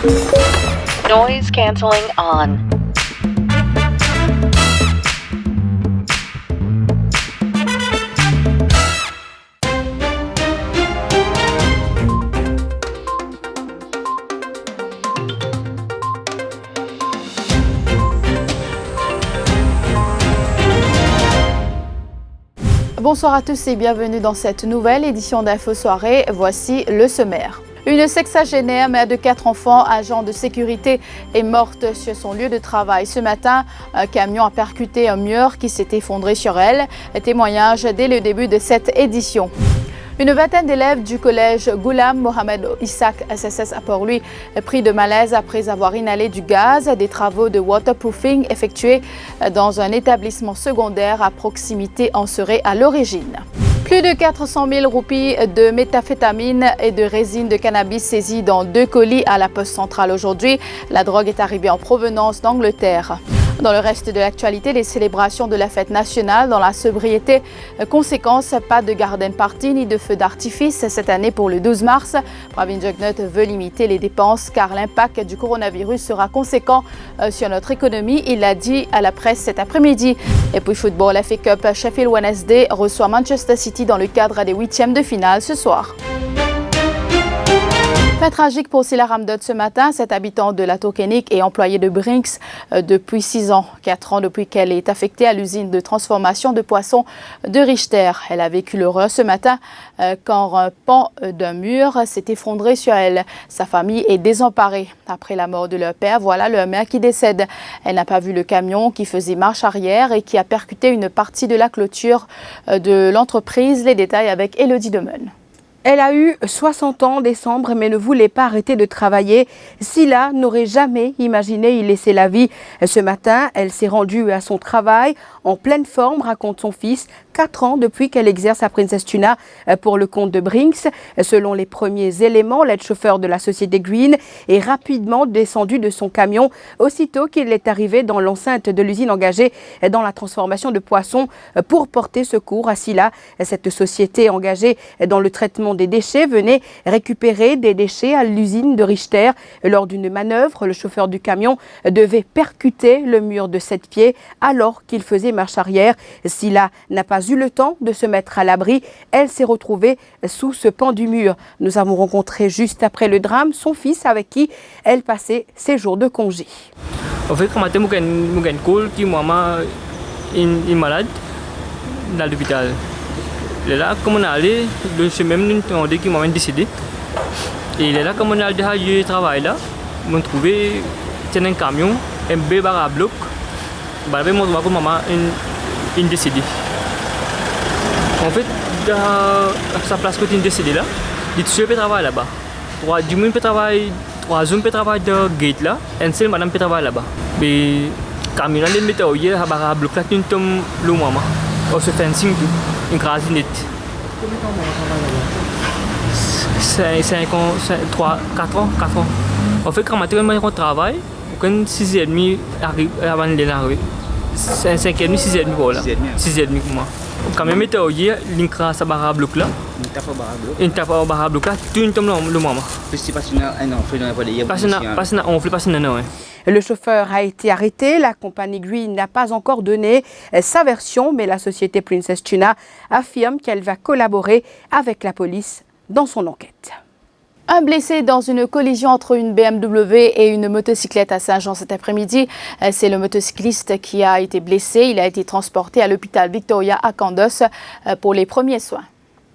Noise cancelling on. Bonsoir à tous et bienvenue dans cette nouvelle édition d'Info Soirée. Voici le sommaire. Une sexagénaire, mère de 4 enfants, agent de sécurité, est morte sur son lieu de travail. Ce matin, un camion a percuté un mur qui s'est effondré sur elle. Témoignage dès le début de cette édition. Une vingtaine d'élèves du collège Ghulam Mohamed Isaac SSS à Port-Louis pris de malaise après avoir inhalé du gaz. Des travaux de waterproofing effectués dans un établissement secondaire à proximité en seraient à l'origine. Plus de 400 000 roupies de méthamphétamine et de résine de cannabis saisies dans 2 colis à la poste centrale aujourd'hui. La drogue est arrivée en provenance d'Angleterre. Dans le reste de l'actualité, les célébrations de la fête nationale dans la sobriété. Conséquence, pas de garden party ni de feux d'artifice cette année pour le 12 mars. Pravin Jugnauth veut limiter les dépenses car l'impact du coronavirus sera conséquent sur notre économie. Il l'a dit à la presse cet après-midi. Et puis football, la FA Cup, Sheffield Wednesday reçoit Manchester City dans le cadre des 8e de finale ce soir. Fait tragique pour Silla Ramdot ce matin. Cette habitante de la Tokenique est employée de Brinks depuis 6 ans, 4 ans depuis qu'elle est affectée à l'usine de transformation de poissons de Richter. Elle a vécu l'horreur ce matin quand un pan d'un mur s'est effondré sur elle. Sa famille est désemparée. Après la mort de leur père, voilà leur mère qui décède. Elle n'a pas vu le camion qui faisait marche arrière et qui a percuté une partie de la clôture de l'entreprise. Les détails avec Elodie Demeune. Elle a eu 60 ans en décembre, mais ne voulait pas arrêter de travailler. Silla n'aurait jamais imaginé y laisser la vie. Ce matin, elle s'est rendue à son travail en pleine forme, raconte son fils, 4 ans depuis qu'elle exerce à Princess Tuna pour le compte de Brinks. Selon les premiers éléments, l'aide-chauffeur de la société Green est rapidement descendu de son camion aussitôt qu'il est arrivé dans l'enceinte de l'usine engagée dans la transformation de poissons pour porter secours à Silla. Cette société engagée dans le traitement des déchets venait récupérer des déchets à l'usine de Richter. Lors d'une manœuvre, le chauffeur du camion devait percuter le mur de 7 pieds alors qu'il faisait marche arrière. Silla n'a pas eu le temps de se mettre à l'abri. Elle s'est retrouvée sous ce pan du mur. Nous avons rencontré juste après le drame son fils avec qui elle passait ses jours de congé. En fait, quand je cool que maman est malade dans l'hôpital. Là, comme on est allé, le semaine on dit que maman est décédée. Et là, comme on est allé travail là, on a trouvé un camion, un bébé à bloc. Bah, mon maman est décédée. En fait, sa place côté décédée là, il peut travailler là-bas. 3 hommes peut travailler de gate là, et seul madame peut travailler là-bas. Mais camion là, il met au yeux à bloc là, une tombe le maman. Au ce fencing tout, une grâce nette. Combien de temps on travaille là-bas? 5 ans, 3, 4 ans. En fait, quand on travaille, quand 6h30 arrive avant de l'arrivée. 5h30, 6h30 voilà. 6h30 pour moi. Quand même, il y a une grâce à barre bloc là. Une tape à barre bloc là, tout une tombe le maman. Le chauffeur a été arrêté. La compagnie Green n'a pas encore donné sa version, mais la société Princess Tuna affirme qu'elle va collaborer avec la police dans son enquête. Un blessé dans une collision entre une BMW et une motocyclette à Saint-Jean cet après-midi. C'est le motocycliste qui a été blessé. Il a été transporté à l'hôpital Victoria à Candos pour les premiers soins.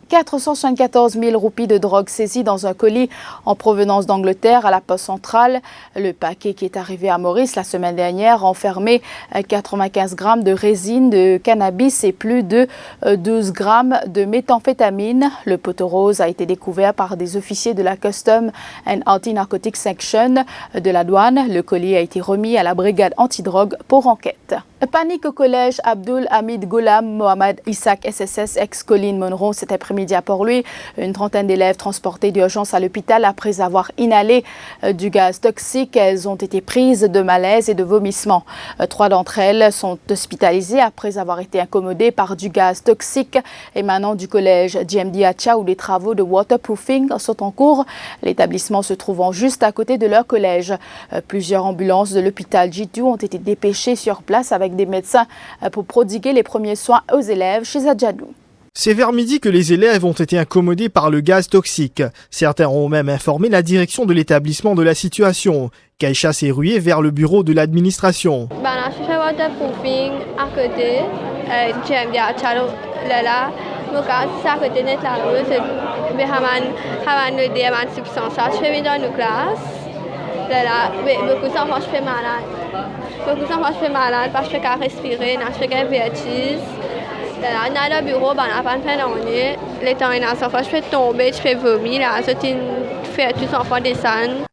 474 000 roupies de drogue saisies dans un colis en provenance d'Angleterre à la poste centrale. Le paquet qui est arrivé à Maurice la semaine dernière renfermait 95 grammes de résine de cannabis et plus de 12 grammes de méthamphétamine. Le poteau rose a été découvert par des officiers de la Custom and Anti-Narcotics Section de la douane. Le colis a été remis à la brigade antidrogue pour enquête. Panique au collège Abdul Hamid Ghulam Mohamed Isaac SSS ex-Colline Monroe cet après-midi après-midi à Port-Louis. Une trentaine d'élèves transportés d'urgence à l'hôpital après avoir inhalé du gaz toxique. Elles ont été prises de malaise et de vomissements. 3 d'entre elles sont hospitalisées après avoir été incommodées par du gaz toxique émanant du collège GMD Acha où les travaux de waterproofing sont en cours. L'établissement se trouvant juste à côté de leur collège. Plusieurs ambulances de l'hôpital G2 ont été dépêchées sur place avec des médecins pour prodiguer les premiers soins aux élèves chez Adjadou. C'est vers midi que les élèves ont été incommodés par le gaz toxique. Certains ont même informé la direction de l'établissement de la situation. Kaïcha s'est ruée vers le bureau de l'administration.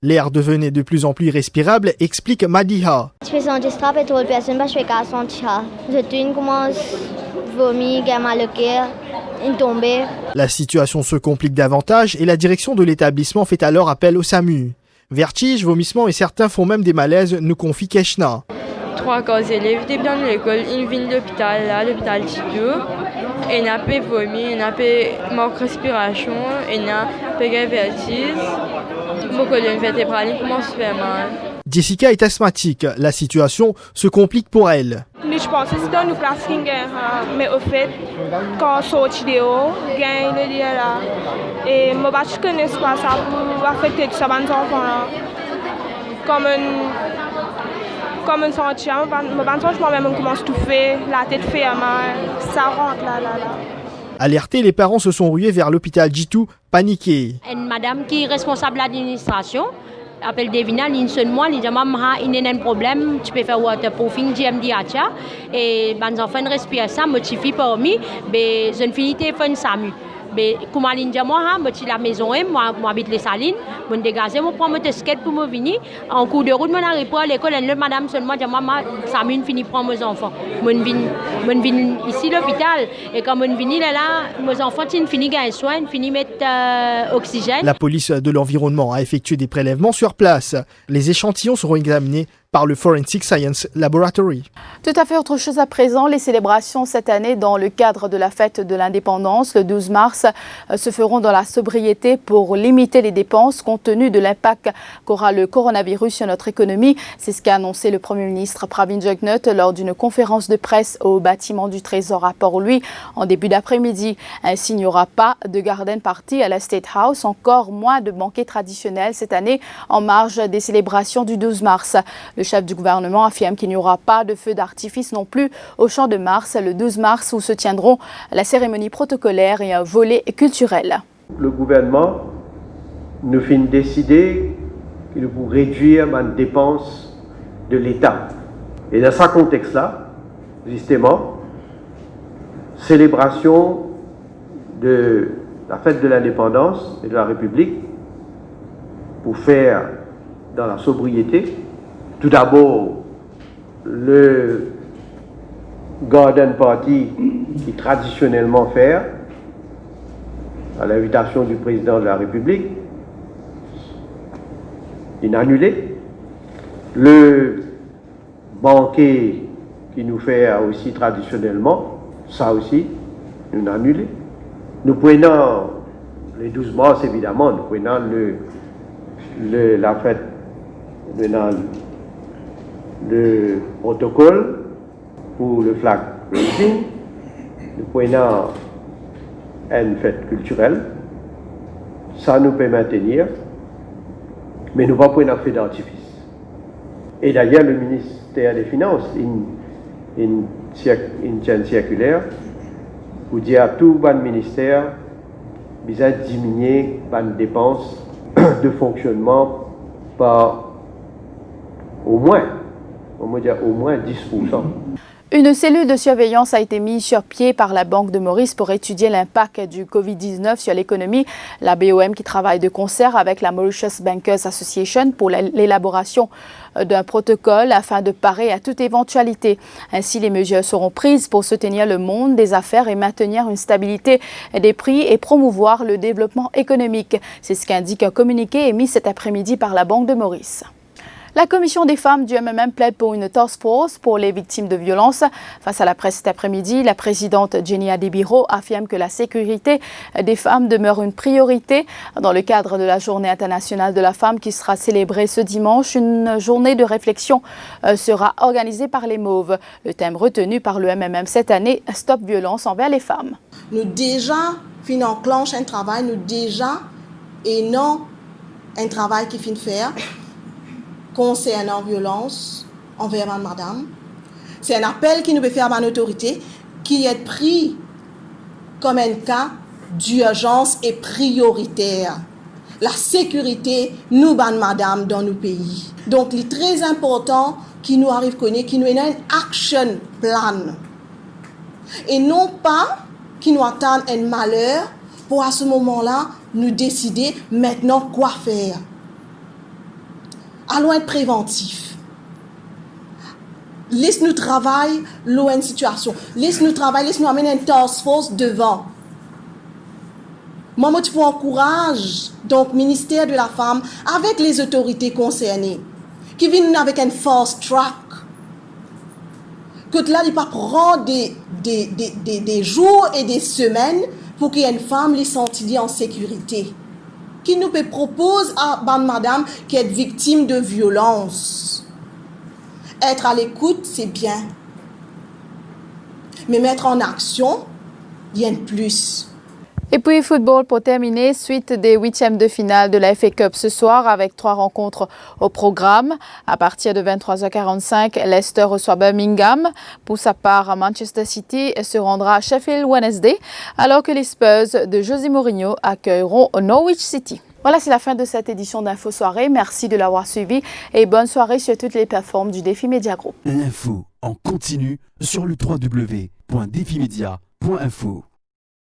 L'air devenait de plus en plus irrespirable, explique Madiha. La situation se complique davantage et la direction de l'établissement fait alors appel au SAMU. Vertige, vomissements et certains font même des malaises, nous confie Keshna. 3 élèves étaient dans l'école, ils viennent de l'hôpital, là, l'hôpital G2. Et ils ont vomi, ils ont manque de respiration, ils ont vertige. Mon colonne vertébrale commence à faire mal. Jessica est asthmatique. La situation se complique pour elle. Je pense que c'est dans nos classes qui gagnent, mais au fait, quand on sort vidéo, gagne le lien là. Et moi, je ne connais pas ça pour affecter tous ces enfants-là. Comme un senti, moi-même commence à touffer, la tête fait mal, ça rentre là. Alertés, les parents se sont rués vers l'hôpital G2, paniqués. Une madame qui est responsable de l'administration, appelle Devina, elle dit moi, elle dit maman, il y a un problème, tu peux faire waterproofing, GMD Acha, et les enfants respirent ça, motivé par moi, mais je ne finis pas de SAMU. Mais comme elle dit moi, je suis à la maison, moi habite les Salines, je dégage, je prends mon skate pour me venir. En cours de route, je arrive à l'école, et madame seulement dit maman, SAMU finit prendre mes enfants. Je viens ici à l'hôpital, et quand je viens là, mes enfants finissent gagner soin, finissent mettre oxygène. La police de l'environnement a effectué des prélèvements sur place. Les échantillons seront examinés par le Forensic Science Laboratory. Tout à fait autre chose à présent, les célébrations cette année dans le cadre de la fête de l'indépendance, le 12 mars, se feront dans la sobriété pour limiter les dépenses compte tenu de l'impact qu'aura le coronavirus sur notre économie. C'est ce qu'a annoncé le Premier ministre Pravin Jugnauth lors d'une conférence de presse au bâtiment du Trésor à Port-Louis en début d'après-midi. Ainsi, il n'y aura pas de garden party à la State House, encore moins de banquets traditionnels cette année en marge des célébrations du 12 mars. Le chef du gouvernement affirme qu'il n'y aura pas de feu d'artifice non plus au Champ de Mars le 12 mars où se tiendront la cérémonie protocolaire et un volet culturel. Le gouvernement nous fait décider qu'il faut réduire les dépenses de l'État. Et dans ce contexte-là, justement, célébration de la fête de l'indépendance et de la République pour faire dans la sobriété. Tout d'abord, le Garden Party qui traditionnellement fait à l'invitation du président de la République, il a annulé. Le banquet qui nous fait aussi traditionnellement, ça aussi, nous a annulé. Nous prenons les 12 mars, évidemment, nous prenons la fête, le protocole pour le flag raising, nous prenons une fête culturelle, ça nous peut maintenir, mais nous ne pouvons pas prendre un feu d'artifice. Et d'ailleurs, le ministère des Finances, il tient une circulaire pour dire à tout le ministère de diminuer les dépenses de fonctionnement par au moins 10%. Une cellule de surveillance a été mise sur pied par la Banque de Maurice pour étudier l'impact du Covid-19 sur l'économie. La BOM qui travaille de concert avec la Mauritius Bankers Association pour l'élaboration d'un protocole afin de parer à toute éventualité. Ainsi, les mesures seront prises pour soutenir le monde des affaires et maintenir une stabilité des prix et promouvoir le développement économique. C'est ce qu'indique un communiqué émis cet après-midi par la Banque de Maurice. La commission des femmes du MMM plaide pour une task force pour les victimes de violences. Face à la presse cet après-midi, la présidente Jenny Adebiro affirme que la sécurité des femmes demeure une priorité. Dans le cadre de la Journée internationale de la femme qui sera célébrée ce dimanche, une journée de réflexion sera organisée par les Mauves. Le thème retenu par le MMM cette année, Stop violence envers les femmes. Nous déjà enclenche un travail, nous déjà et non un travail qui finit faire concernant violence envers madame. C'est un appel qui nous peut faire à l'autorité qui est pris comme un cas d'urgence et prioritaire. La sécurité, nous, madame, dans nos pays. Donc, il est très important qu'il nous arrive qu'il nous ait un action plan. Et non pas qu'il nous attende un malheur pour à ce moment-là nous décider maintenant quoi faire. Allons être préventifs. Laisse-nous travailler loin de situation. Laisse-nous travailler, laisse-nous amener une task force devant. Moi, tu peux encourager donc ministère de la femme avec les autorités concernées qui viennent avec un fast track. Que là, il ne pas prendre des jours et des semaines pour qu'il y ait une femme qui se sente en sécurité. Qui nous propose à madame qui est victime de violence. Être à l'écoute, c'est bien. Mais mettre en action, il y a un plus. Et puis football pour terminer, suite des huitièmes de finale de la FA Cup ce soir avec 3 rencontres au programme. À partir de 23h45, Leicester reçoit Birmingham. Pour sa part, Manchester City se rendra à Sheffield Wednesday, alors que les Spurs de José Mourinho accueilleront Norwich City. Voilà, c'est la fin de cette édition d'Info Soirée. Merci de l'avoir suivi et bonne soirée sur toutes les plateformes du Défi Média Group. L'info en continu sur le www.defimedia.info.